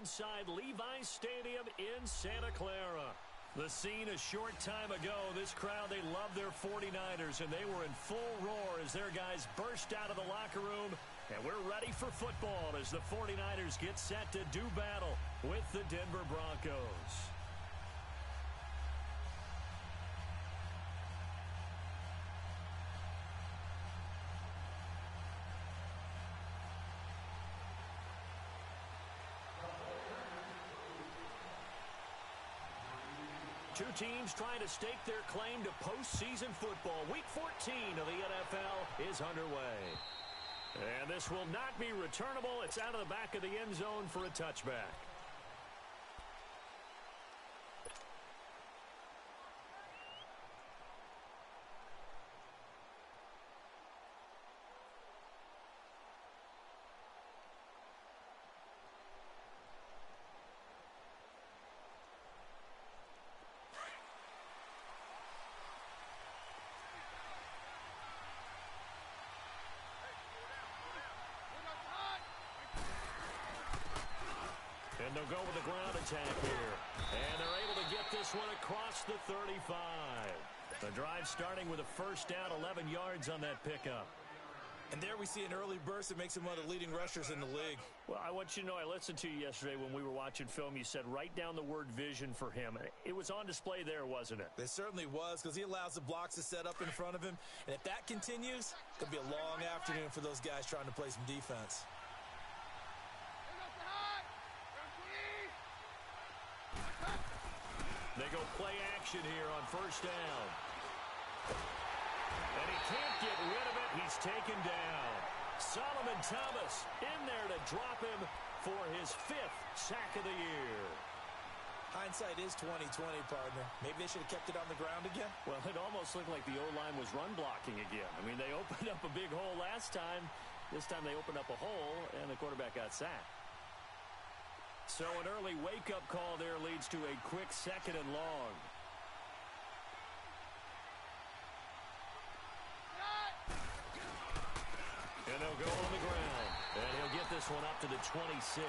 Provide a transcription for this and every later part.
inside Levi's Stadium in Santa Clara. The scene a short time ago, this crowd, they love their 49ers, and they were in full roar as their guys burst out of the locker room. And we're ready for football as the 49ers get set to do battle with the Denver Broncos. Two teams trying to stake their claim to postseason football. Week 14 of the NFL is underway. And this will not be returnable. It's out of the back of the end zone for a touchback. And they'll go with the ground attack here. And they're able to get this one across the 35. The drive starting with a first down, 11 yards on that pickup. And there we see an early burst that makes him one of the leading rushers in the league. Well, I want you to know, I listened to you yesterday when we were watching film. You said write down the word vision for him. It was on display there, wasn't it? It certainly was, because he allows the blocks to set up in front of him. And if that continues, it could be a long afternoon for those guys trying to play some defense. They go play action here on first down. And he can't get rid of it. He's taken down. Solomon Thomas in there to drop him for his 5th sack of the year. Hindsight is 20/20, partner. Maybe they should have kept it on the ground again. Well, it almost looked like the O-line was run blocking again. I mean, they opened up a big hole last time. This time they opened up a hole, and the quarterback got sacked. So an early wake-up call there leads to a quick 2nd and long. And they'll go on the ground. And he'll get this one up to the 26.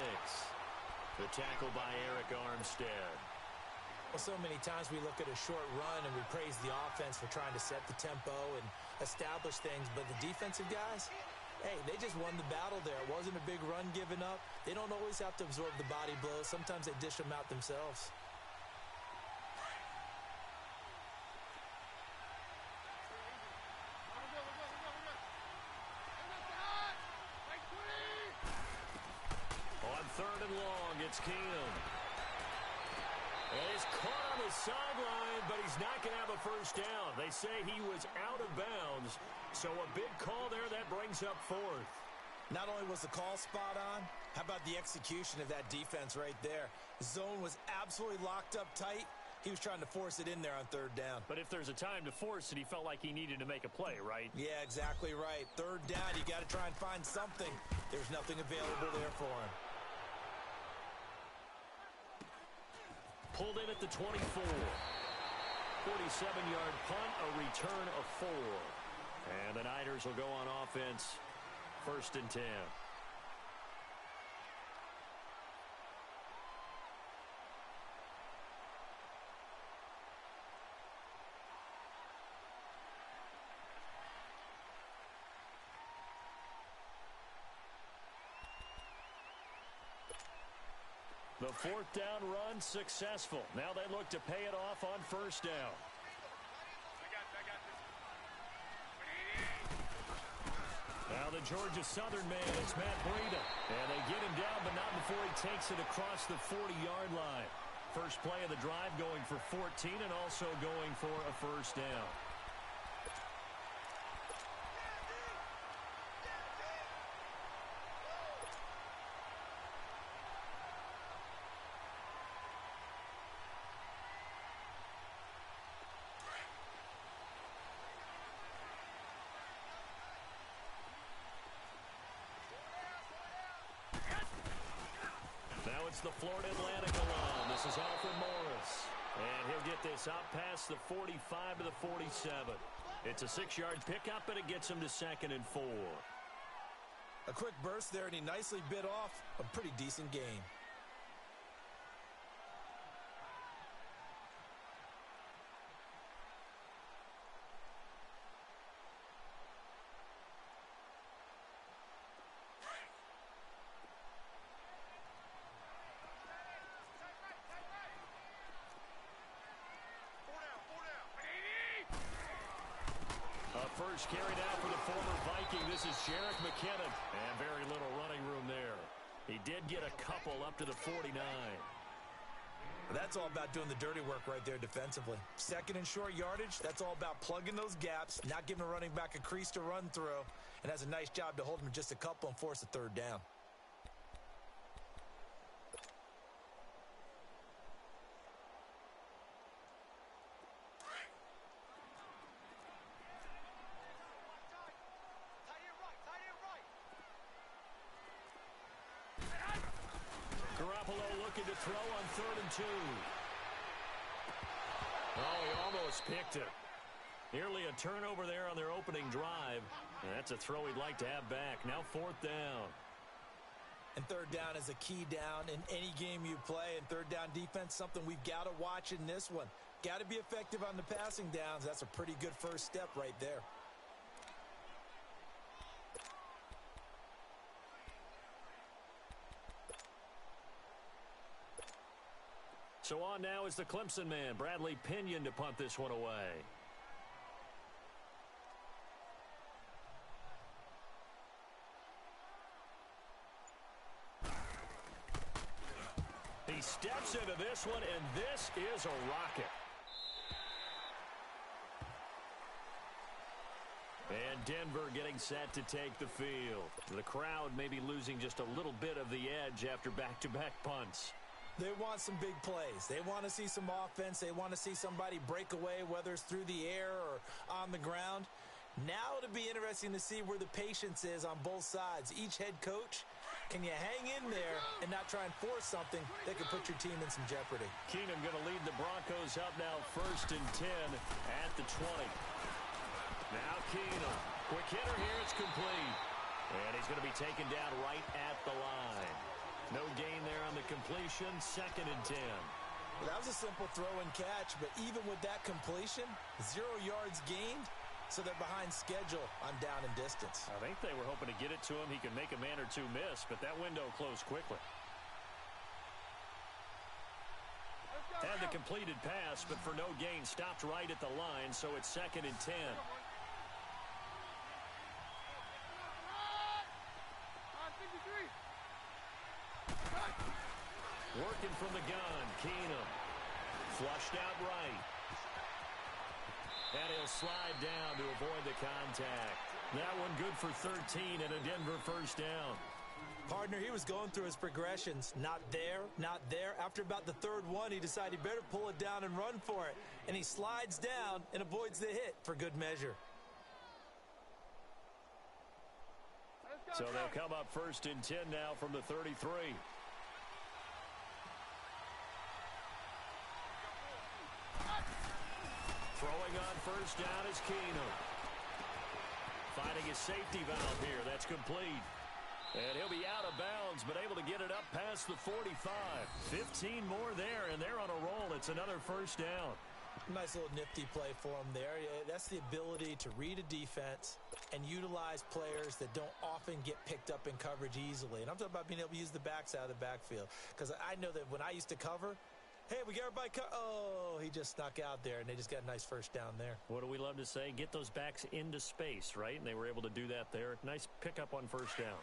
The tackle by Eric Armstead. Well, so many times we look at a short run and we praise the offense for trying to set the tempo and establish things. But the defensive guys, hey, they just won the battle there. It wasn't a big run given up. They don't always have to absorb the body blows. Sometimes they dish them out themselves. On 3rd and long, it's Keenum. And he's caught on the sideline, but he's not going to have a first down. They say he was out of bounds. So a big call there that brings up 4th. Not only was the call spot on, how about the execution of that defense right there? The zone was absolutely locked up tight. He was trying to force it in there on 3rd down. But if there's a time to force it, he felt like he needed to make a play, right? Yeah, exactly right. 3rd down, you got to try and find something. There's nothing available there for him. Pulled in at the 24. 47-yard punt, a return of 4. And the Niners will go on offense, 1st and 10. The 4th down run successful. Now they look to pay it off on 1st down. Now the Georgia Southern man, it's Matt Breida. And they get him down, but not before he takes it across the 40-yard line. First play of the drive going for 14 and also going for a 1st down. Now it's the Florida Atlantic alum. This is Alfred Morris. And he'll get this out past the 45 to the 47. It's a 6-yard pickup, and it gets him to 2nd and 4. A quick burst there, and he nicely bit off a pretty decent game. first carry now for the former Viking. This is Jerick McKinnon. And very little running room there. He did get a couple up to the 49. That's all about doing the dirty work right there defensively. Second and short yardage, that's all about plugging those gaps, not giving a running back a crease to run through, and has a nice job to hold him just a couple and force a third down. Looking to throw on 3rd and 2. Oh, he almost picked it. Nearly a turnover there on their opening drive. And that's a throw he'd like to have back. Now 4th down. And 3rd down is a key down in any game you play. And 3rd down defense, something we've got to watch in this one. Got to be effective on the passing downs. That's a pretty good first step right there. So on now is the Clemson man, Bradley Pinion, to punt this one away. He steps into this one, and this is a rocket. And Denver getting set to take the field. The crowd may be losing just a little bit of the edge after back-to-back punts. They want some big plays. They want to see some offense. They want to see somebody break away, whether it's through the air or on the ground. Now it'll be interesting to see where the patience is on both sides. Each head coach, can you hang in there and not try and force something that could put your team in some jeopardy? Keenum going to lead the Broncos up now 1st and 10 at the 20. Now Keenum. Quick hitter here. It's complete. And he's going to be taken down right at the line. No gain there on the completion, 2nd and 10. Well, that was a simple throw and catch, but even with that completion, 0 yards gained, so they're behind schedule on down and distance. I think they were hoping to get it to him. He could make a man or two miss, but that window closed quickly. Had the completed pass, but for no gain, stopped right at the line, so it's 2nd and 10. Working from the gun, Keenum. Flushed out right. And he'll slide down to avoid the contact. That one good for 13 and a Denver first down. Partner, he was going through his progressions. Not there, not there. After about the 3rd one, he decided he better pull it down and run for it. And he slides down and avoids the hit for good measure. So they'll come up 1st and 10 now from the 33. Throwing on 1st down is Keenum. Finding his safety valve here. That's complete. And he'll be out of bounds, but able to get it up past the 45. 15 more there, and they're on a roll. It's another 1st down. Nice little nifty play for him there. That's the ability to read a defense and utilize players that don't often get picked up in coverage easily. And I'm talking about being able to use the backs out of the backfield. Because I know that when I used to cover, hey, we got everybody oh, he just snuck out there, and they just got a nice 1st down there. What do we love to say? Get those backs into space, right? And they were able to do that there. Nice pickup on 1st down.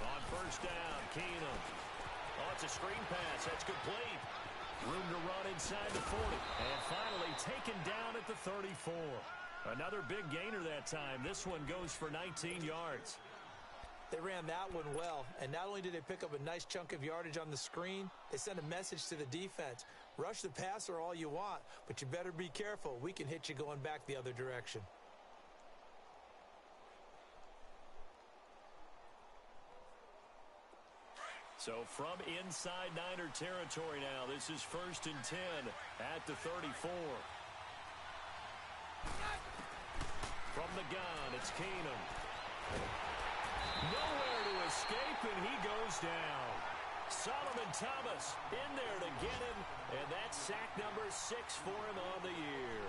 On 1st down, Keenum. Oh, it's a screen pass. That's complete. Room to run inside the 40. And finally taken down at the 34. Another big gainer that time. This one goes for 19 yards. They ran that one well, and not only did they pick up a nice chunk of yardage on the screen, they sent a message to the defense. Rush the passer all you want, but you better be careful. We can hit you going back the other direction. So from inside Niner territory now, this is 1st and 10 at the 34. From the gun, it's Keenum. Nowhere to escape, and he goes down. Solomon Thomas in there to get him, and that's sack number 6 for him on the year.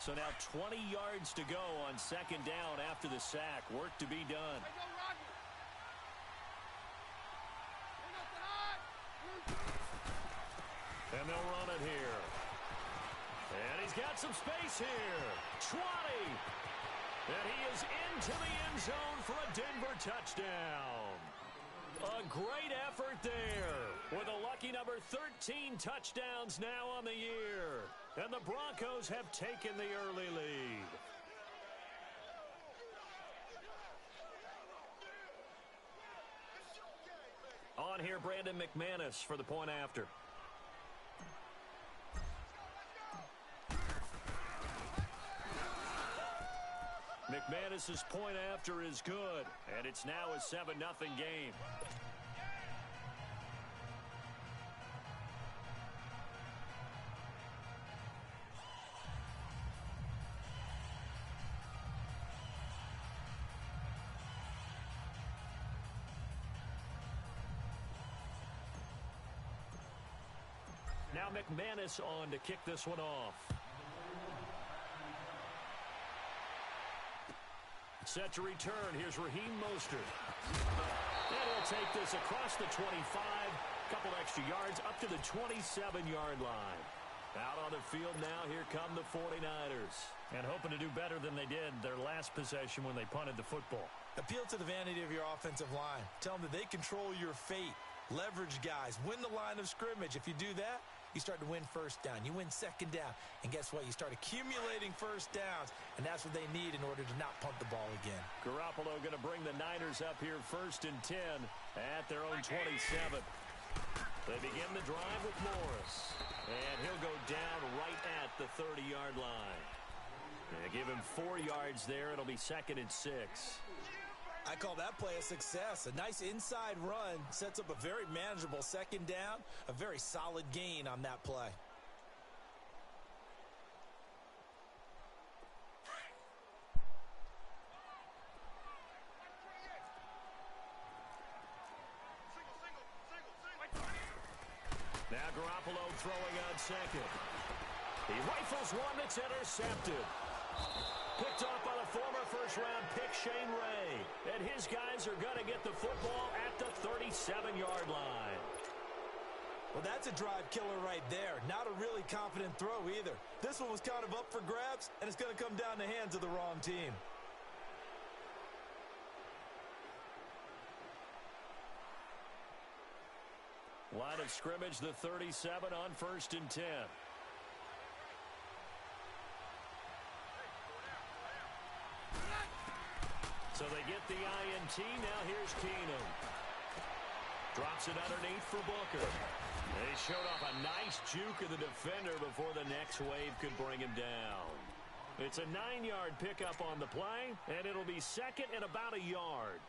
So now 20 yards to go on second down after the sack. Work to be done. And they'll run it here. And he's got some space here. 20. And he is into the end zone for a Denver touchdown. A great effort there with a lucky number 13 touchdowns now on the year. And the Broncos have taken the early lead. On here, Brandon McManus for the point after. McManus's point after is good, and it's now a 7-0 game. Now McManus on to kick this one off. Set to return. Here's Raheem Mostert. And he'll take this across the 25. Couple extra yards up to the 27-yard line. Out on the field now, here come the 49ers. And hoping to do better than they did their last possession when they punted the football. Appeal to the vanity of your offensive line. Tell them that they control your fate. Leverage guys. Win the line of scrimmage. If you do that, you start to win first down. You win second down. And guess what? You start accumulating first downs. And that's what they need in order to not punt the ball again. Garoppolo going to bring the Niners up here 1st and 10 at their own 27. They begin the drive with Morris. And he'll go down right at the 30-yard line. They give him 4 yards there. It'll be 2nd and 6. I call that play a success. A nice inside run sets up a very manageable second down. A very solid gain on that play. Now Garoppolo throwing on second. He rifles one that's intercepted. Picked off by the former first-round pick, Shane Ray. And his guys are going to get the football at the 37-yard line. Well, that's a drive killer right there. Not a really confident throw either. This one was kind of up for grabs, and it's going to come down the hands of the wrong team. Line of scrimmage, the 37 on 1st and 10. So they get the INT. Now here's Keenum. Drops it underneath for Booker. They showed off a nice juke of the defender before the next wave could bring him down. It's a 9-yard pickup on the play, and it'll be 2nd and about a yard.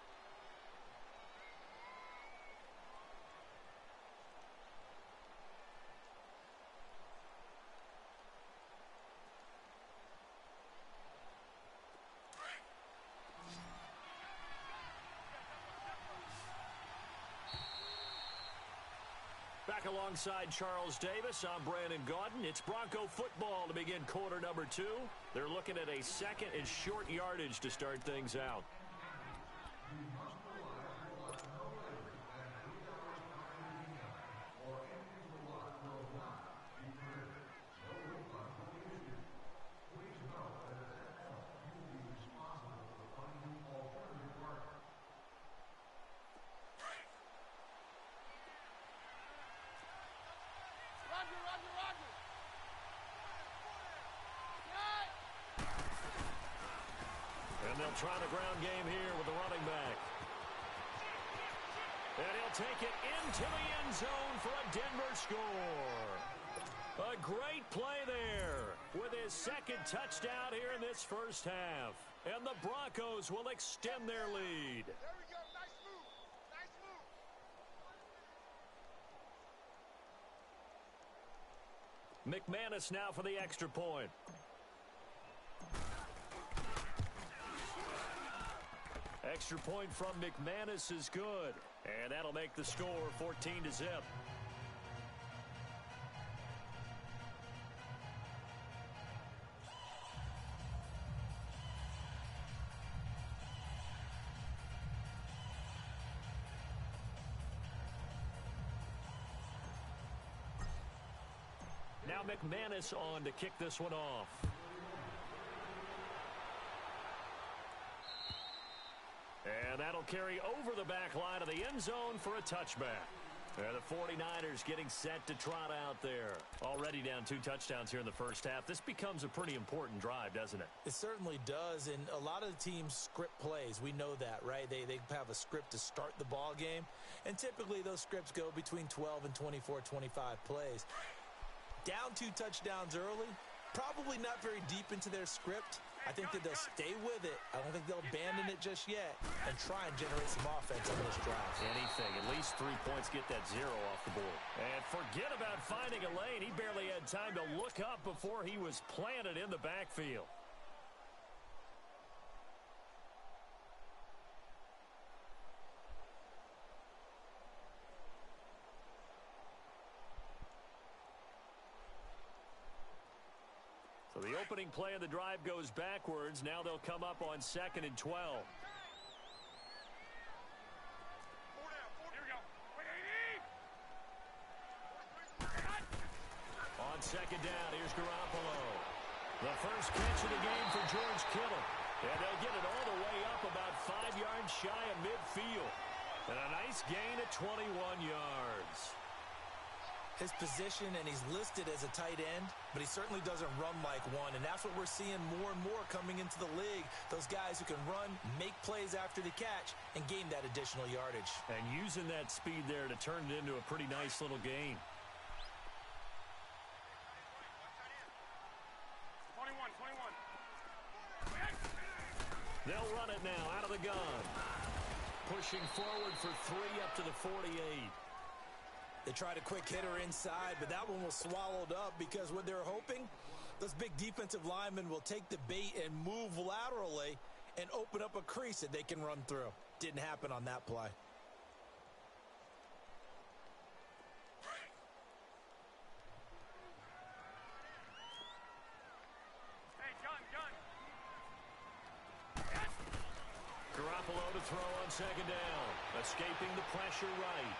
Back alongside Charles Davis, I'm Brandon Gaudin. It's Bronco football to begin quarter number 2. They're looking at a 2nd and short yardage to start things out. And they'll try the ground game here with the running back. And he'll take it into the end zone for a Denver score. A great play there with his 2nd touchdown here in this first half. And the Broncos will extend their lead. There we go. Nice move. Nice move. McManus now for the extra point. Extra point from McManus is good. And that'll make the score 14-0. Now McManus on to kick this one off. And that'll carry over the back line of the end zone for a touchback. And the 49ers getting set to trot out there. Already down 2 touchdowns here in the first half. This becomes a pretty important drive, doesn't it? It certainly does, and a lot of the teams script plays. We know that, right? They have a script to start the ball game, and typically those scripts go between 12 and 24, 25 plays. Down 2 touchdowns early, probably not very deep into their script. I think that they'll stay with it. I don't think they'll abandon it just yet and try and generate some offense on this drive. Anything. At least 3 points, get that 0 off the board. And forget about finding a lane. He barely had time to look up before he was planted in the backfield. So the opening play of the drive goes backwards. Now they'll come up on 2nd and 12. On 2nd down, here's Garoppolo. The first catch of the game for George Kittle. And they'll get it all the way up about 5 yards shy of midfield. And a nice gain of 21 yards. His position, and he's listed as a tight end, but he certainly doesn't run like one, and that's what we're seeing more and more coming into the league. Those guys who can run, make plays after the catch, and gain that additional yardage. And using that speed there to turn it into a pretty nice little gain. 21. They'll run it now out of the gun. Pushing forward for 3 up to the 48. They tried a quick hitter inside, but that one was swallowed up because what they're hoping, those big defensive linemen will take the bait and move laterally and open up a crease that they can run through. Didn't happen on that play. Garoppolo to throw on 2nd down. Escaping the pressure right.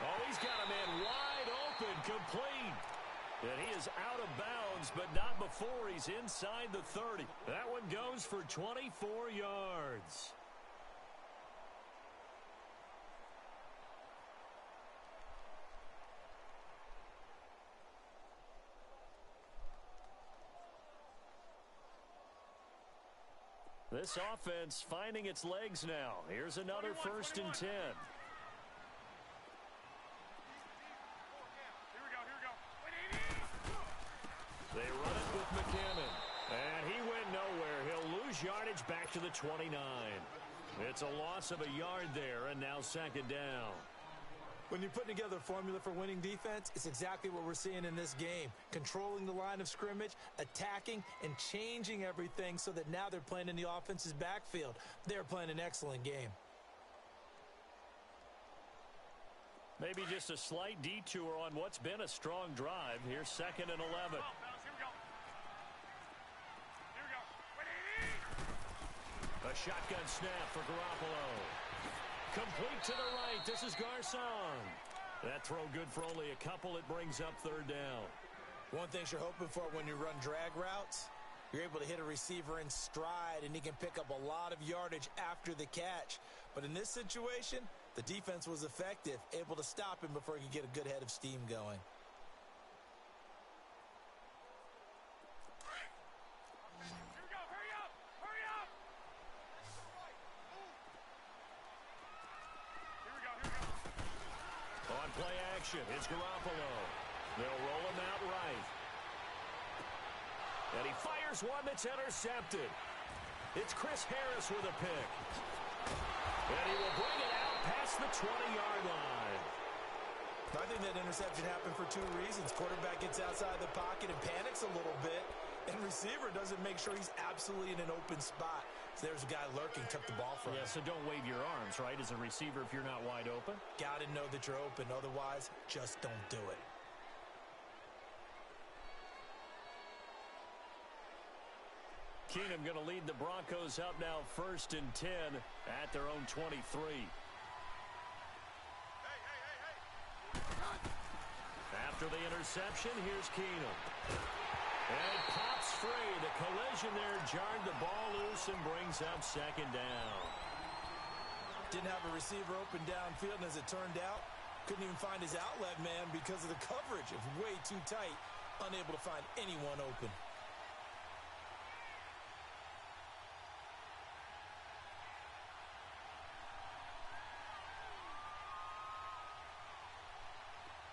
Oh, he's got a man wide open, complete. And he is out of bounds, but not before he's inside the 30. That one goes for 24 yards. This offense finding its legs now. Here's another 1st and 10. They run it with McKinnon. And he went nowhere. He'll lose yardage back to the 29. It's a loss of a yard there, and now 2nd down. When you're putting together a formula for winning defense, it's exactly what we're seeing in this game. Controlling the line of scrimmage, attacking, and changing everything so that now they're playing in the offense's backfield. They're playing an excellent game. Maybe just a slight detour on what's been a strong drive. Here's 2nd and 11. A shotgun snap for Garoppolo. Complete to the right. This is Garcon. That throw good for only a couple. It brings up 3rd down. One thing you're hoping for when you run drag routes, you're able to hit a receiver in stride, and he can pick up a lot of yardage after the catch. But in this situation, the defense was effective, able to stop him before he could get a good head of steam going. Play action. It's Garoppolo. They'll roll him out right. And he fires one that's intercepted. It's Chris Harris with a pick. And he will bring it out past the 20-yard line. I think that interception happened for 2 reasons. Quarterback gets outside the pocket and panics a little bit. And receiver doesn't make sure he's absolutely in an open spot. So there's a guy lurking, took the ball from him. Yeah, so don't wave your arms, right, as a receiver if you're not wide open. Got to know that you're open. Otherwise, just don't do it. Keenum going to lead the Broncos up now 1st and 10 at their own 23. After the interception, here's Keenum. And it pops free. The collision there jarred the ball loose and brings up second down. Didn't have a receiver open downfield, and as it turned out, couldn't even find his outlet man because of the coverage. It was way too tight, unable to find anyone open.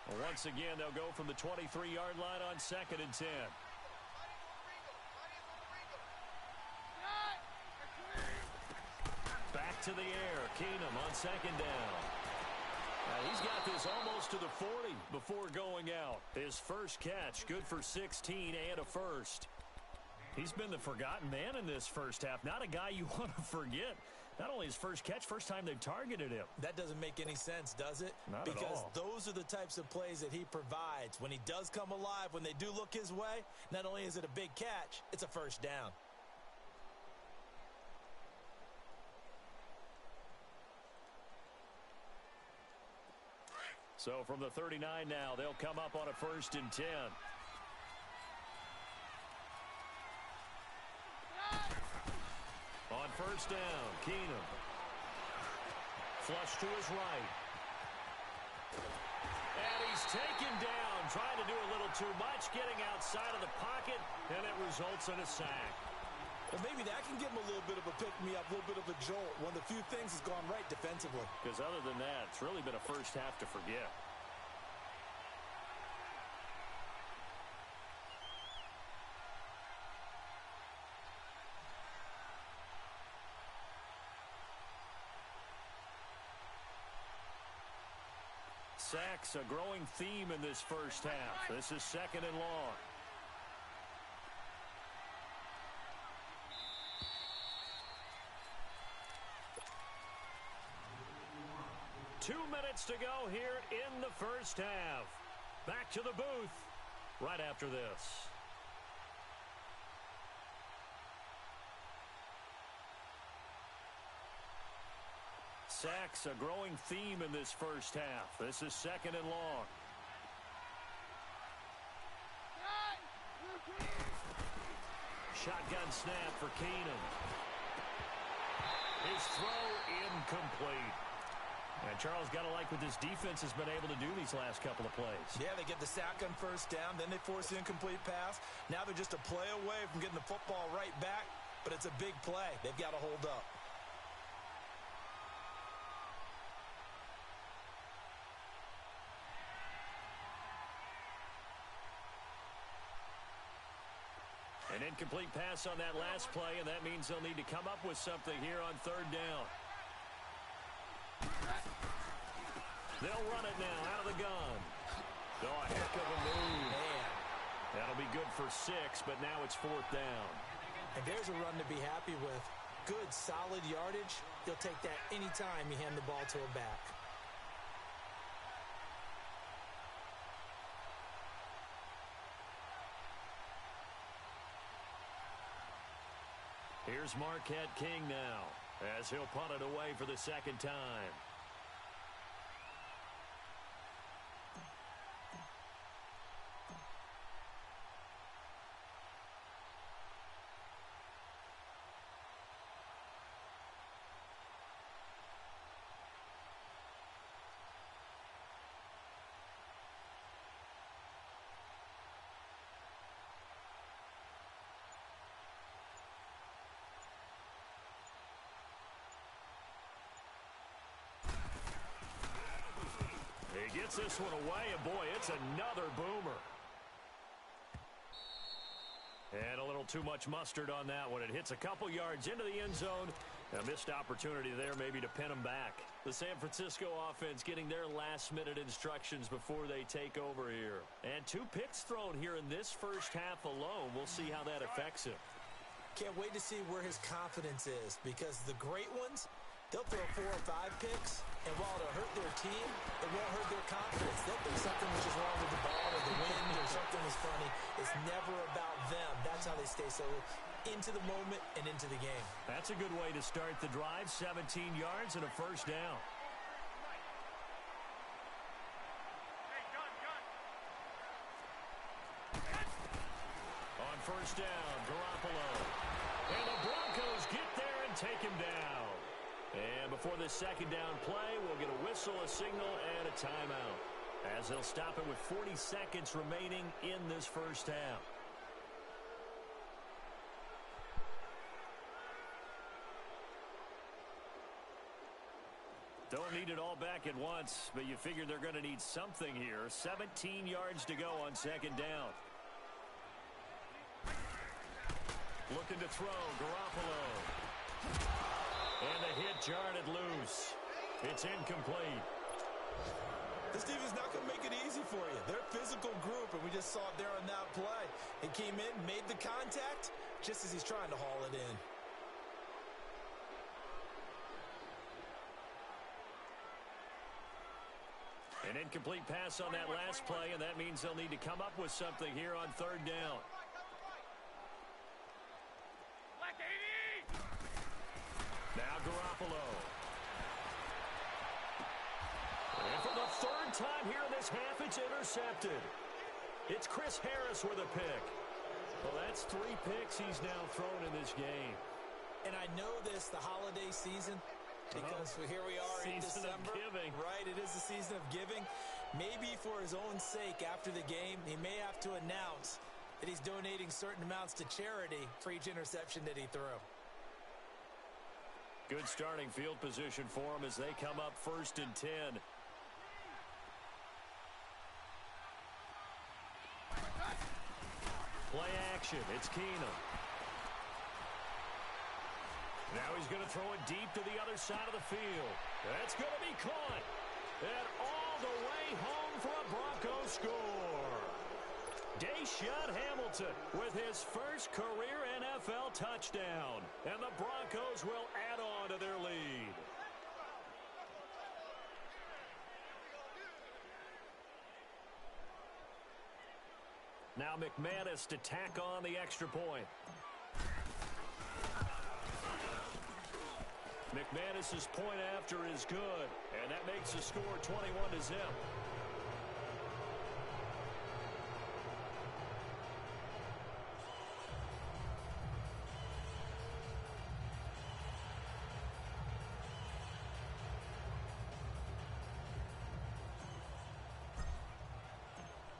Well, once again, they'll go from the 23-yard line on 2nd and 10. Back to the air. Keenum on 2nd down. He's got this almost to the 40 before going out. His first catch, good for 16 and a first. He's been the forgotten man in this first half. Not a guy you want to forget. Not only his first catch, first time they've targeted him. That doesn't make any sense, does it? Not at all. Because those are the types of plays that he provides. When he does come alive, when they do look his way, not only is it a big catch, it's a first down. So from the 39 now, they'll come up on a 1st and 10. On 1st down, Keenum. Flush to his right. And he's taken down, trying to do a little too much, getting outside of the pocket, and it results in a sack. Well, maybe that can give him a little bit of a pick-me-up, a little bit of a jolt. One of the few things has gone right defensively. Because other than that, it's really been a first half to forget. Sacks, a growing theme in this first half. This is 2nd and long. Two minutes to go here in the first half. Back to the booth right after this. Sacks, a growing theme in this first half. This is 2nd and long. Shotgun snap for Keenum. His throw incomplete. And Charles, got to like what this defense has been able to do these last couple of plays. Yeah, they get the sack on 1st down, then they force the incomplete pass. Now they're just a play away from getting the football right back, but it's a big play. They've got to hold up. An incomplete pass on that last play, and that means they'll need to come up with something here on 3rd down. They'll run it now out of the gun. Oh, a heck of a move. Man. That'll be good for 6, but now it's 4th down. And there's a run to be happy with. Good, solid yardage. You'll take that anytime you hand the ball to a back. Here's Marquette King now, as he'll punt it away for the 2nd time. He gets this one away, and boy, it's another boomer. And a little too much mustard on that one. It hits a couple yards into the end zone. A missed opportunity there maybe to pin him back. The San Francisco offense getting their last-minute instructions before they take over here. And 2 picks thrown here in this first half alone. We'll see how that affects him. Can't wait to see where his confidence is, because the great ones, they'll throw 4 or 5 picks, and while it'll hurt their team, it won't hurt their confidence. They'll think something was just wrong with the ball or the wind or something was funny. It's never about them. That's how they stay so into the moment and into the game. That's a good way to start the drive. 17 yards and a 1st down. first down. Garoppolo. And the Broncos get there and take him down. And before this second down play, we'll get a whistle, a signal, and a timeout, as they'll stop it with 40 seconds remaining in this first half. Don't need it all back at once, but you figure they're going to need something here. 17 yards to go on second down. Looking to throw, Garoppolo. And the hit jarred it loose. It's incomplete. This defense is not going to make it easy for you. They're a physical group, and we just saw it there on that play. He came in, made the contact, just as he's trying to haul it in. An incomplete pass on that last play, and that means they'll need to come up with something here on third down. Now Garoppolo. And for the third time here in this half, it's intercepted. It's Chris Harris with a pick. Well, that's 3 picks he's now thrown in this game. And I know this, the holiday season, because here we are in December. Season of giving. Right, it is the season of giving. Maybe for his own sake after the game, he may have to announce that he's donating certain amounts to charity for each interception that he threw. Good starting field position for him as they come up 1st and 10. Play action. It's Keenum. Now he's going to throw it deep to the other side of the field. That's going to be caught. And all the way home for a Broncos score. Deshaun Hamilton with his first career NFL touchdown. And the Broncos will add on to their lead. Now McManus to tack on the extra point. McManus's point after is good, and that makes the score 21-0.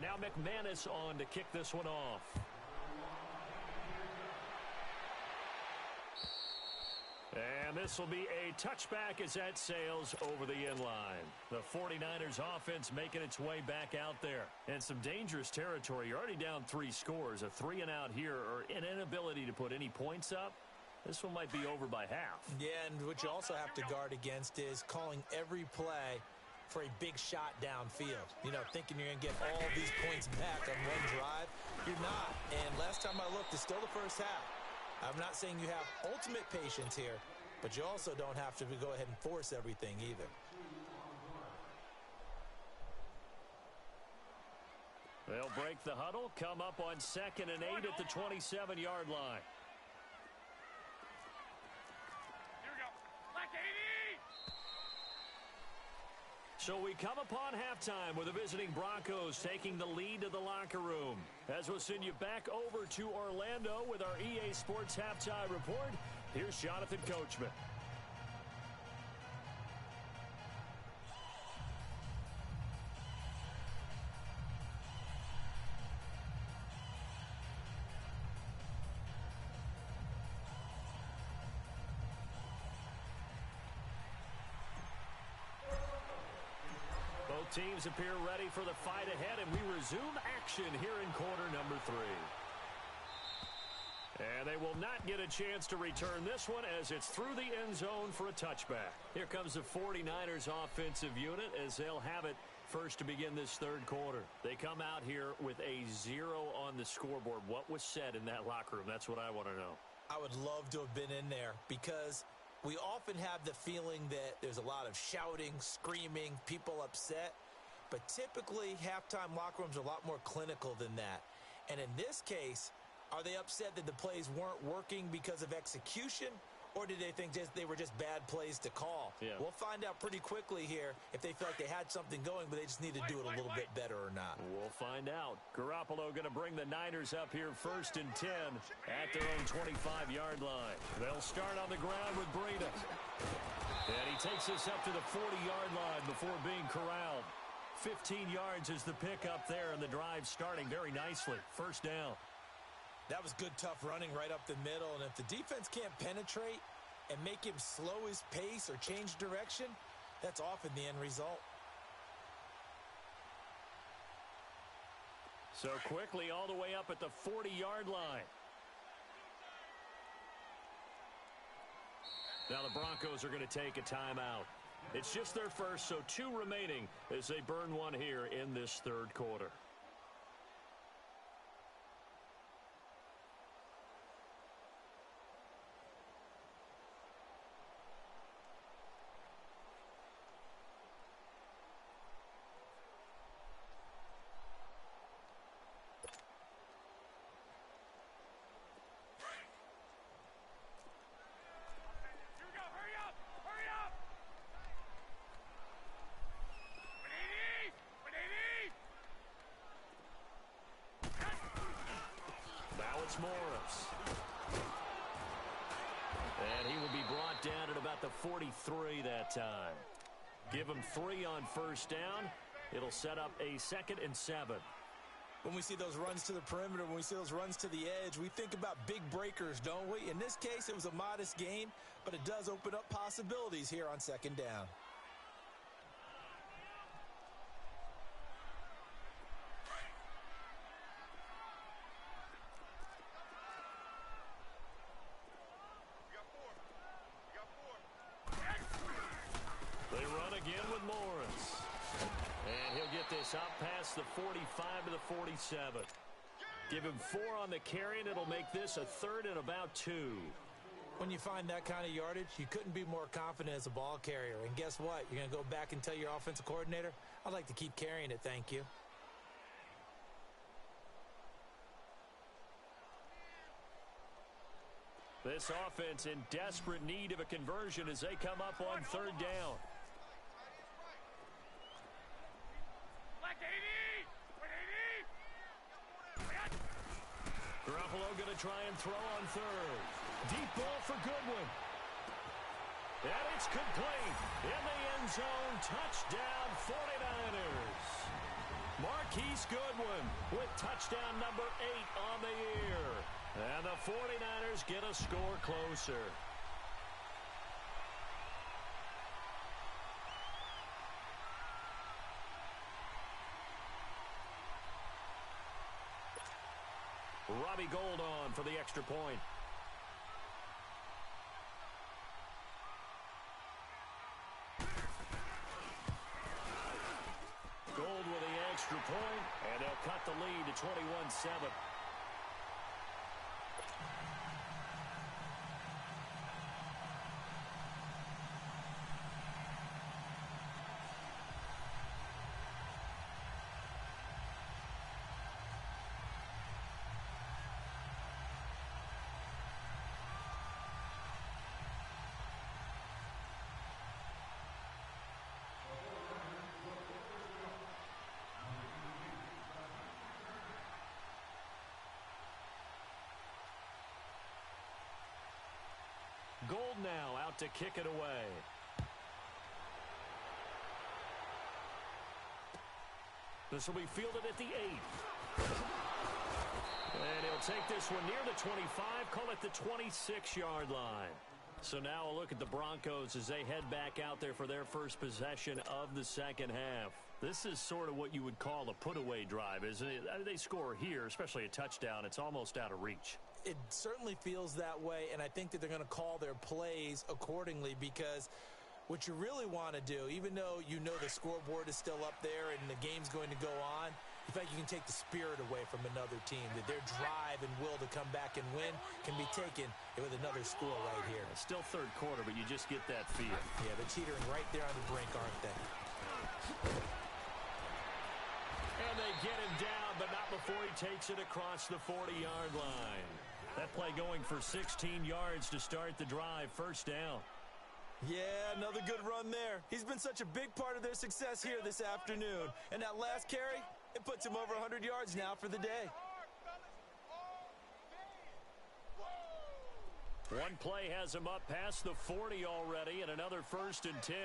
Now McManus on to kick this one off. And this will be a touchback as that sails over the end line. The 49ers offense making its way back out there. And some dangerous territory. You're already down 3 scores. A 3-and-out here, or an inability to put any points up. This one might be over by half. Yeah, and what you also have to guard against is calling every play for a big shot downfield. You know, thinking you're going to get all these points back on one drive. You're not. And last time I looked, it's still the first half. I'm not saying you have ultimate patience here, but you also don't have to go ahead and force everything either. They'll break the huddle, come up on 2nd and 8 at the 27-yard line. Here we go. Black 80! So we come upon halftime with the visiting Broncos taking the lead to the locker room. As we'll send you back over to Orlando with our EA Sports Halftime Report, here's Jonathan Coachman. Both teams appear ready for the fight ahead, and we resume action here in quarter number 3. And they will not get a chance to return this one as it's through the end zone for a touchback. Here comes the 49ers offensive unit as they'll have it first to begin this third quarter. They come out here with a 0 on the scoreboard. What was said in that locker room? That's what I want to know. I would love to have been in there because we often have the feeling that there's a lot of shouting, screaming, people upset. But typically, halftime locker rooms are a lot more clinical than that. And in this case, are they upset that the plays weren't working because of execution, Or did they think they were just bad plays to call? Yeah. We'll find out pretty quickly here if they feel like they had something going, but they just need to do it a little bit better or not. We'll find out. Garoppolo going to bring the Niners up here 1st and 10 at their own 25-yard line. They'll start on the ground with Breida. And he takes us up to the 40-yard line before being corralled. 15 yards is the pickup there, and the drive starting very nicely. 1st down. That was good, tough running right up the middle, and if the defense can't penetrate and make him slow his pace or change direction, that's often the end result. So quickly all the way up at the 40-yard line. Now the Broncos are going to take a timeout. It's just their first, so 2 remaining as they burn one here in this 3rd quarter. Morris. And he will be brought down at about the 43 that time. Give him 3 on 1st down. It'll set up a 2nd and 7. When we see those runs to the perimeter, when we see those runs to the edge, we think about big breakers, don't we? In this case, it was a modest gain, but it does open up possibilities here on 2nd down. Up past the 45 to the 47. Give him 4 on the carry, and it'll make this a 3rd and about 2. When you find that kind of yardage, you couldn't be more confident as a ball carrier. And guess what? You're going to go back and tell your offensive coordinator, I'd like to keep carrying it, thank you. This offense in desperate need of a conversion as they come up on 3rd down. Garoppolo going to try and throw on 3rd. Deep ball for Goodwin. And it's complete. In the end zone. Touchdown 49ers. Marquise Goodwin with touchdown number 8 on the year. And the 49ers get a score closer. Robbie Gould on for the extra point. Gould with the extra point, and they'll cut the lead to 21-7. Gould now out to kick it away. This will be fielded at the 8. And he'll take this one near the 25, call it the 26-yard line. So now a look at the Broncos as they head back out there for their first possession of the 2nd half. This is sort of what you would call a put-away drive, isn't it? They score here, especially a touchdown. It's almost out of reach. It certainly feels that way, and I think that they're going to call their plays accordingly because what you really want to do, even though you know the scoreboard is still up there and the game's going to go on, you feel like you can take the spirit away from another team, that their drive and will to come back and win can be taken with another score right here. It's still 3rd quarter, but you just get that feel. Yeah, they're teetering right there on the brink, aren't they? And they get him down, but not before he takes it across the 40-yard line. That play going for 16 yards to start the drive. First down. Yeah, another good run there. He's been such a big part of their success here this afternoon. And that last carry, it puts him over 100 yards now for the day. One play has him up past the 40 already, and another 1st and 10.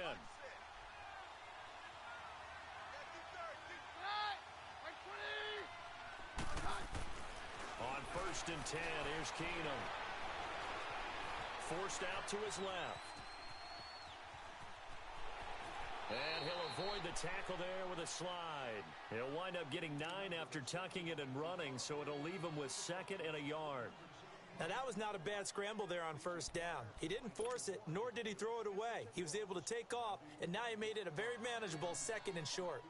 On 1st and 10, here's Keenum. Forced out to his left. And he'll avoid the tackle there with a slide. He'll wind up getting 9 after tucking it and running, so it'll leave him with 2nd and a yard. Now, that was not a bad scramble there on 1st down. He didn't force it, nor did he throw it away. He was able to take off, and now he made it a very manageable 2nd and short.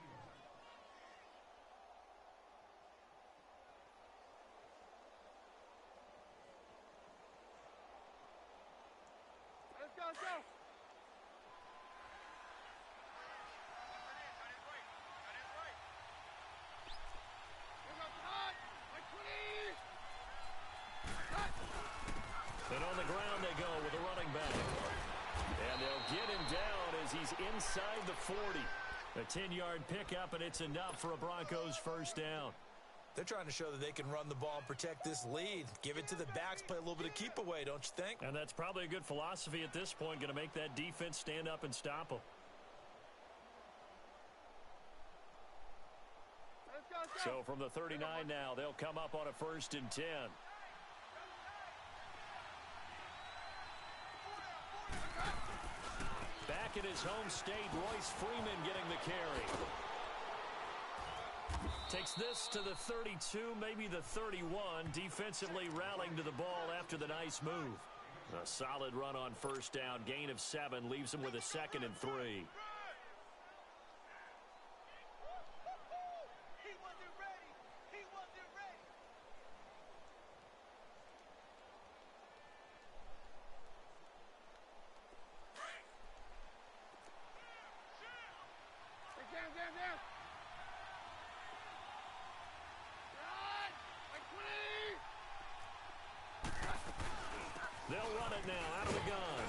Let's go, let's go. And on the ground they go with a running back. And they'll get him down as he's inside the 40. A 10-yard pickup, and it's enough for a Broncos 1st down. They're trying to show that they can run the ball and protect this lead. Give it to the backs, play a little bit of keep away, don't you think? And that's probably a good philosophy at this point, going to make that defense stand up and stop them. So from the 39 now, they'll come up on a 1st and 10. Back in his home state, Royce Freeman getting the carry. Takes this to the 32, maybe the 31. Defensively rallying to the ball after the nice move. A solid run on 1st down. Gain of 7 leaves him with a 2nd and 3. Down. They'll run it now out of the gun.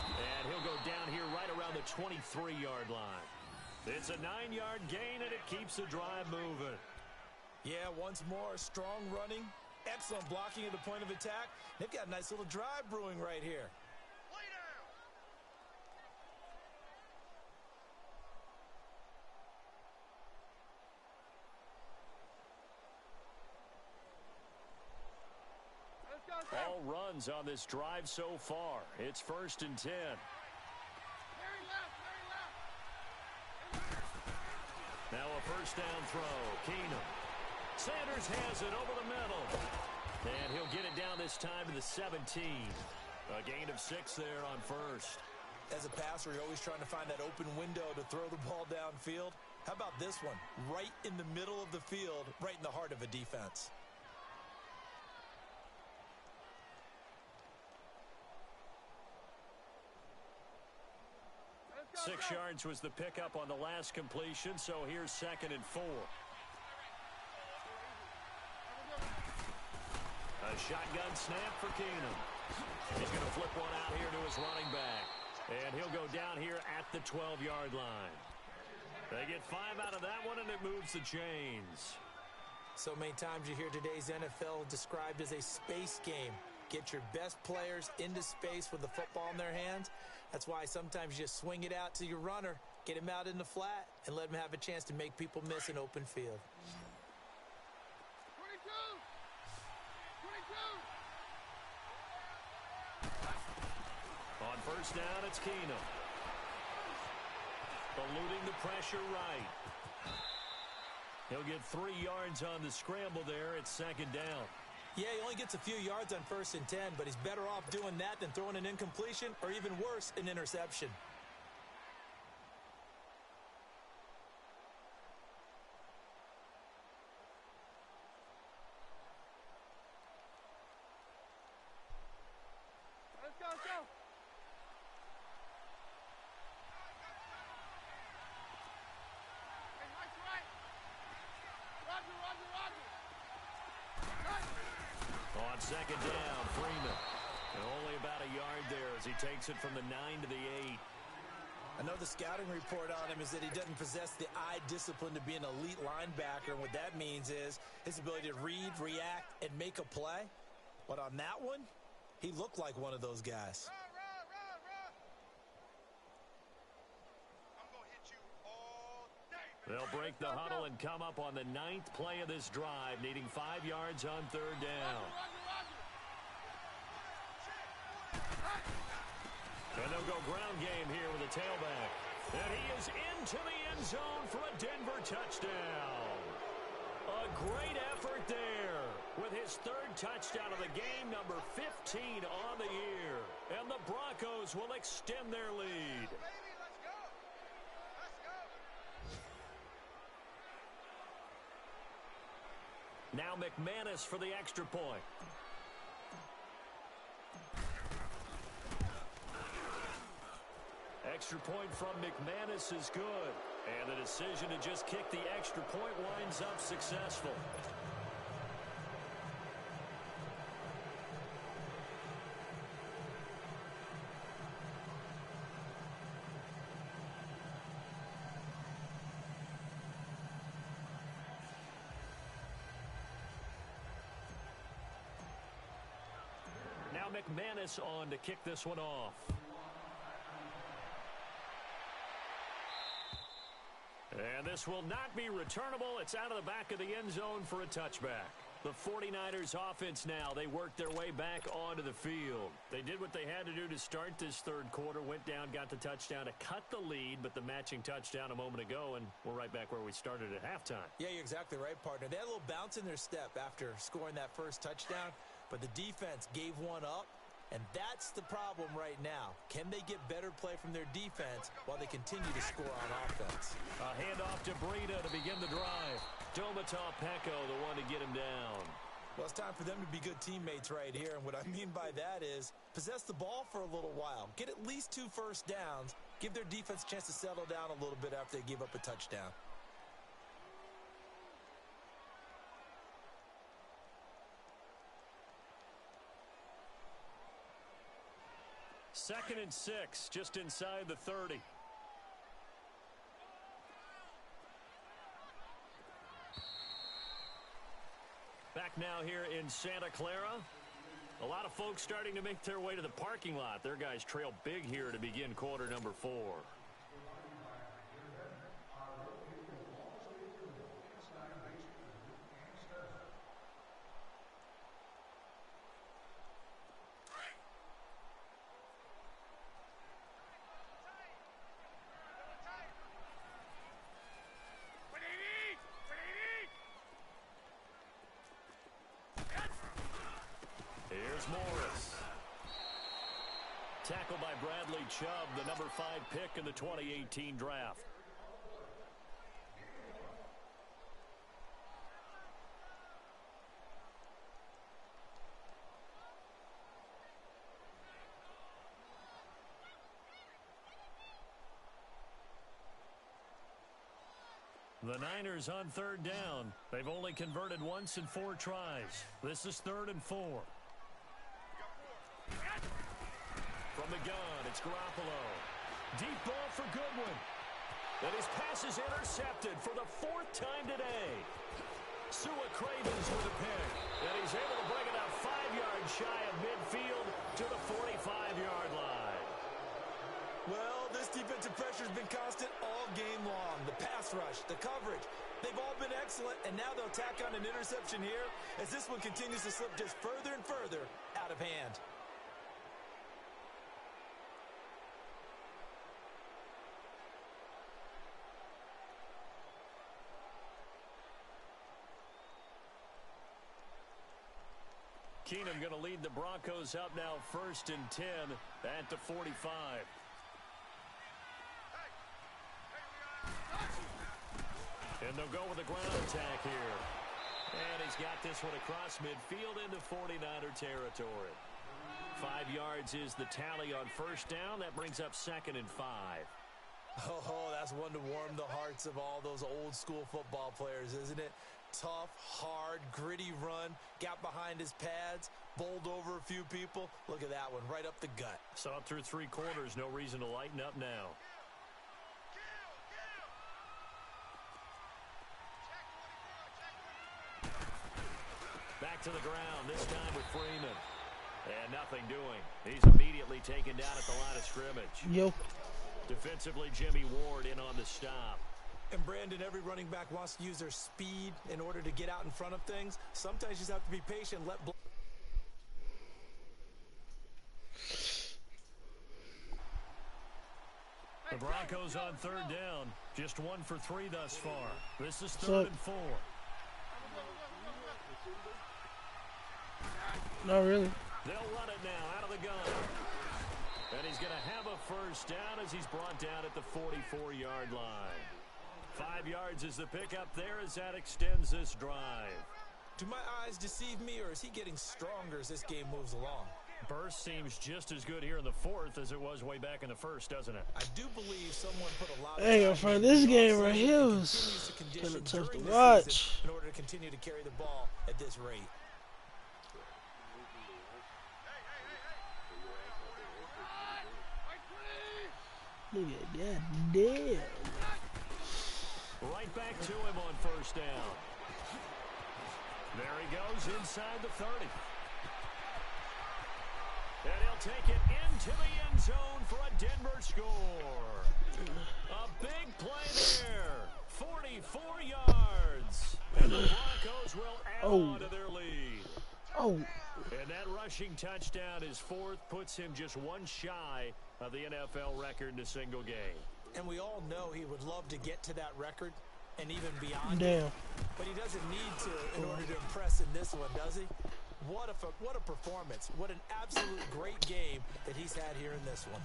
And he'll go down here right around the 23-yard line. It's a 9-yard gain, and it keeps the drive moving. Yeah, once more, strong running, excellent blocking at the point of attack. They've got a nice little drive brewing right here. All runs on this drive so far. It's 1st and 10. Now a 1st down throw. Keenum. Sanders has it over the middle. And he'll get it down this time to the 17. A gain of 6 there on 1st. As a passer, you're always trying to find that open window to throw the ball downfield. How about this one? Right in the middle of the field, right in the heart of a defense. 6 yards was the pickup on the last completion, so here's 2nd and 4. A shotgun snap for Keenum. He's going to flip one out here to his running back. And he'll go down here at the 12-yard line. They get 5 out of that one, and it moves the chains. So many times you hear today's NFL described as a space game. Get your best players into space with the football in their hands. That's why sometimes you just swing it out to your runner, get him out in the flat, and let him have a chance to make people miss an open field. 22. On 1st down, it's Keenum. Eluding the pressure right. He'll get 3 yards on the scramble there. It's 2nd down. Yeah, he only gets a few yards on 1st and 10, but he's better off doing that than throwing an incompletion or even worse, an interception. Let's go, let's go. Hey, Mike's right. Roger. Right. On second down, Freeman. And only about a yard there as he takes it from the 9 to the 8. I know the scouting report on him is that he doesn't possess the eye discipline to be an elite linebacker. And what that means is his ability to read, react, and make a play. But on that one, he looked like one of those guys. They'll break the huddle and come up on the 9th play of this drive, needing 5 yards on third down. And they'll go ground game here with a tailback. And he is into the end zone for a Denver touchdown. A great effort there with his 3rd touchdown of the game, number 15 on the year. And the Broncos will extend their lead. Now McManus for the extra point. Extra point from McManus is good. And the decision to just kick the extra point winds up successful. Now McManus on to kick this one off. And this will not be returnable. It's out of the back of the end zone for a touchback. The 49ers offense now, they worked their way back onto the field. They did what they had to do to start this 3rd quarter, went down, got the touchdown to cut the lead, but the matching touchdown a moment ago, and we're right back where we started at halftime. Yeah, you're exactly right, partner. They had a little bounce in their step after scoring that first touchdown, but the defense gave one up. And that's the problem right now. Can they get better play from their defense while they continue to score on offense? A handoff to Breida to begin the drive. Domata Peko, the one to get him down. Well, it's time for them to be good teammates right here. And what I mean by that is possess the ball for a little while. Get at least 2 first downs. Give their defense a chance to settle down a little bit after they give up a touchdown. Second and 6, just inside the 30. Back now here in Santa Clara. A lot of folks starting to make their way to the parking lot. Their guys trail big here to begin quarter number 4. Morris. Tackled by Bradley Chubb, the number 5 pick in the 2018 draft. The Niners on 3rd down. They've only converted once in 4 tries. This is 3rd and 4. From the gun, it's Garoppolo. Deep ball for Goodwin. And his pass is intercepted for the 4th time today. Sua Cravens with a pick. And he's able to bring it out 5 yards shy of midfield to the 45-yard line. Well, this defensive pressure has been constant all game long. The pass rush, the coverage, they've all been excellent, and now they'll tack on an interception here as this one continues to slip just further and further out of hand. Keenum going to lead the Broncos up now 1st and 10 at the 45. And they'll go with a ground attack here. And he's got this one across midfield into 49er territory. 5 yards is the tally on 1st down. That brings up 2nd and 5. Oh, that's one to warm the hearts of all those old school football players, isn't it? tough, hard, gritty run. Got behind his pads, bowled over a few people. Look at that one, right up the gut. Saw it through 3 quarters. No reason to lighten up now. Back to the ground, this time with Freeman. And nothing doing. He's immediately taken down at the line of scrimmage. Yo. Defensively, Jimmy Ward in on the stop. And Brandon, every running back wants to use their speed in order to get out in front of things. Sometimes you just have to be patient. The Broncos on 3rd down. Just 1 for 3 thus far. This is 3rd and 4. Not really. They'll run it now out of the gun. And he's going to have a first down as he's brought down at the 44-yard line. 5 yards is the pickup there as that extends this drive. Do my eyes deceive me, or is he getting stronger as this game moves along? Burst seems just as good here in the 4th as it was way back in the 1st, doesn't it? I do believe someone put a lot of Hey, friend, this game right here was kind of tough to watch. In order to continue to carry the ball at this rate. Look at that, damn. Right back to him on 1st down. There he goes inside the 30. And he'll take it into the end zone for a Denver score. A big play there. 44 yards. And the Broncos will add on to their lead. And that rushing touchdown, his 4th, puts him just 1 shy of the NFL record in a single game. And we all know he would love to get to that record and even beyond. Damn. But he doesn't need to in order to impress in this one, does he? What a performance. What an absolute great game that he's had here in this one.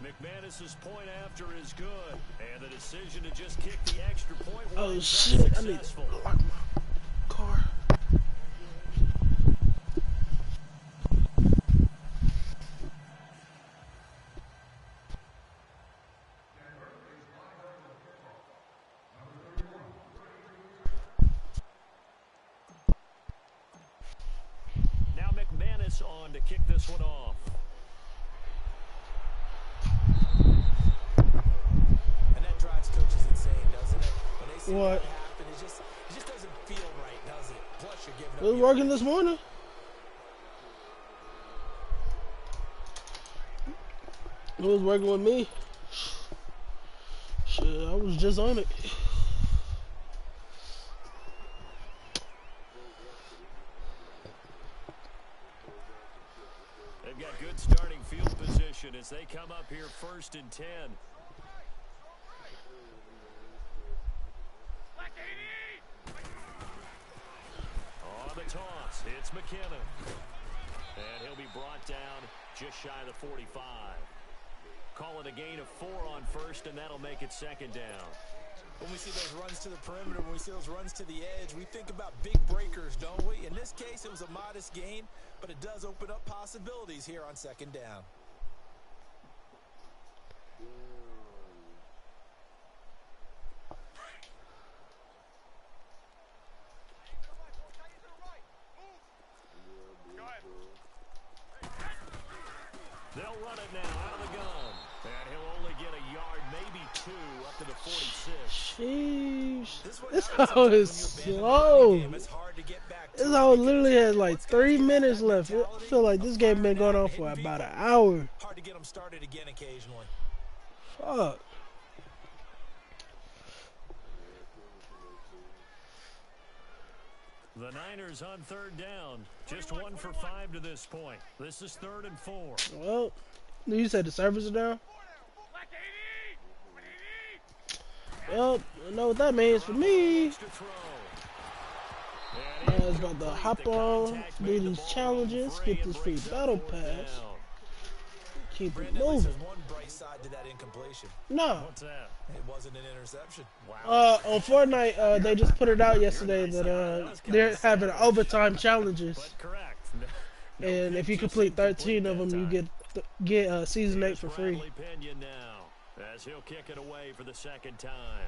McManus's point after is good. And the decision to just kick the extra point was shit. successful. I need to lock my car. On to kick this one off. And that drives coaches insane, doesn't it? When they see what happen, it just doesn't feel right, does it? Plus, you're giving up. It was working this morning. It was working with me. Shit, I was just on it. They've got good starting field position as they come up here 1st and 10. On the toss, it's McKinnon. And he'll be brought down just shy of the 45. Call it a gain of 4 on 1st, and that'll make it 2nd down. When we see those runs to the perimeter, when we see those runs to the edge, we think about big breakers, don't we? In this case, it was a modest gain, but it does open up possibilities here on 2nd down. They'll run it now out of the gun. And he'll only get a yard, maybe 2, up to the 46. Sheesh. This hoe is slow. This hoe literally has like 3 minutes left. I feel like this game been going on for about an hour. Hard to get them started again occasionally. Fuck. The Niners on 3rd down. Just 1 for 5 to this point. This is 3rd and 4. Well, you said the servers are down? Well, I know what that means for me. I was about to hop on, do these challenges, get this free battle pass. Keep it moving. There's one bright side to that incompletion. No. What's that? It wasn't an interception. Wow. On Fortnite, they just put it out yesterday that they're having overtime challenges. But correct. And if you complete 13 of them, you get Season 8 for free. Now, as he'll kick it away for the 2nd time.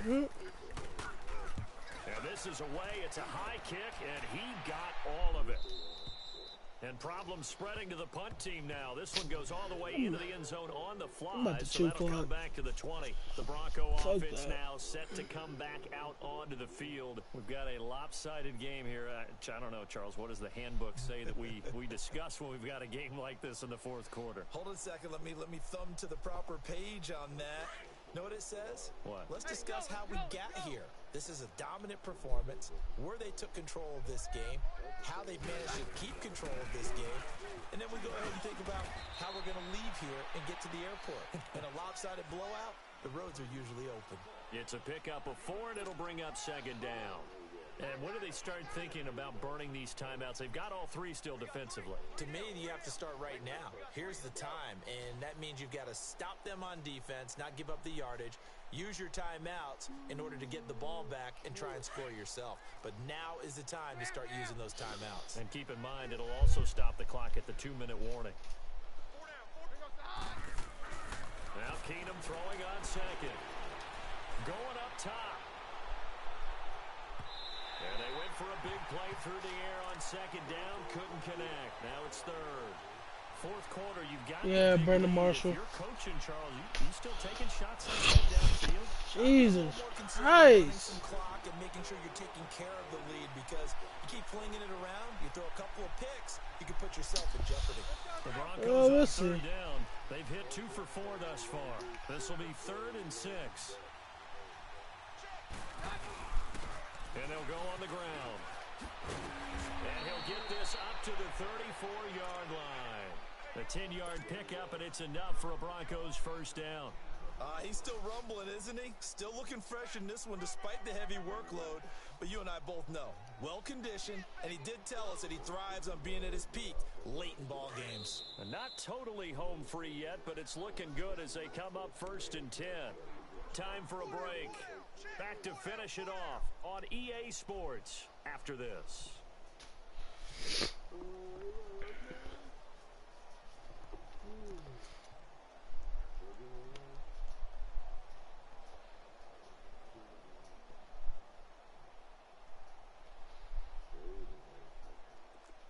And this is away. It's a high kick, and he got all of it. And problems spreading to the punt team now. This one goes all the way into the end zone on the fly, so that'll come back to the 20. The Bronco offense now set to come back out onto the field. We've got a lopsided game here. I don't know, Charles, what does the handbook say that we discuss when we've got a game like this in the fourth quarter? Hold on a second. Let me thumb to the proper page on that. Know what it says? What? Let's discuss how we got here. This is a dominant performance, where they took control of this game, how they managed to keep control of this game, and then we go ahead and think about how we're going to leave here and get to the airport. In a lopsided blowout, the roads are usually open. It's a pickup of 4, and it'll bring up second down. And when do they start thinking about burning these timeouts? They've got all 3 still defensively. To me, you have to start right now. Here's the time, and that means you've got to stop them on defense, not give up the yardage, use your timeouts in order to get the ball back and try and score yourself. But now is the time to start using those timeouts. And keep in mind, it'll also stop the clock at the 2-minute warning. Now Keenum throwing on second. Going up top. And they went for a big play through the air on second down. Couldn't connect. Now it's third. Fourth quarter, you've got Brandon Marshall. If you're coaching, Charles, you still taking shots like that downfield? Jesus Christ. Christ. Clock and making sure you're taking care of the lead, because you keep flinging it around, you throw a couple of picks, you can put yourself in jeopardy. The Broncos on third down. They've hit 2 for 4 thus far. This will be 3rd and 6. And they'll go on the ground. And he'll get this up to the 34-yard line. A 10-yard pickup, and it's enough for a Broncos first down. He's still rumbling, isn't he? Still looking fresh in this one despite the heavy workload. But you and I both know, well-conditioned, and he did tell us that he thrives on being at his peak late in ball games. And not totally home free yet, but it's looking good as they come up 1st and 10. Time for a break. Back to finish it off on EA Sports after this.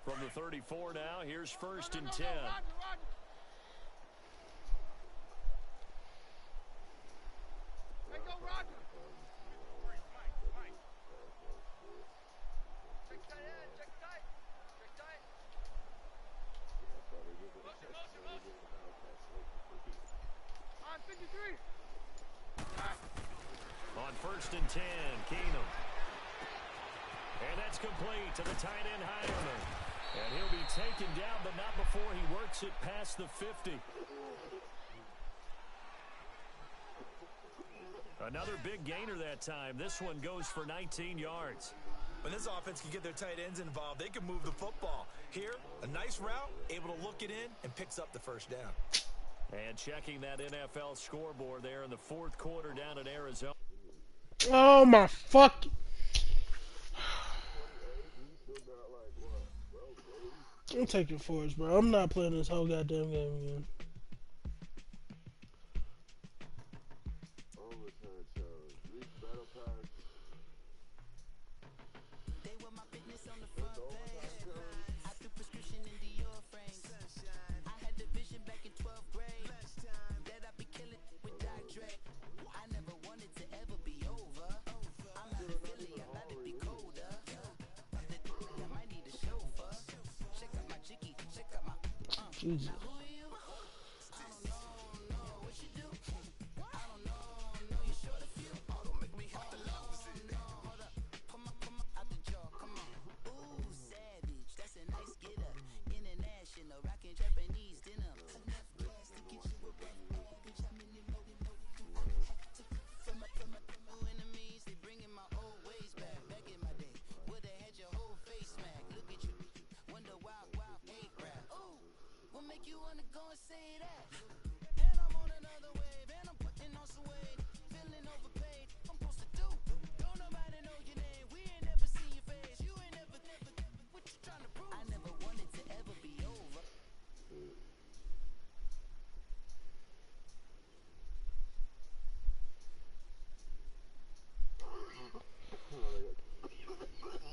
From the 34 now, here's 1st and 10. On 1st and 10, Keenum. And that's complete to the tight end, Hireman. And he'll be taken down, but not before he works it past the 50. Another big gainer that time. This one goes for 19 yards. When this offense can get their tight ends involved, they can move the football. Here, a nice route, able to look it in, and picks up the first down. And checking that NFL scoreboard there in the fourth quarter down in Arizona. Oh my fuck. I'm taking 4s, bro. I'm not playing this whole goddamn game again. Jesus. Make you wanna go and say that. And I'm on another wave, and I'm putting on some weight.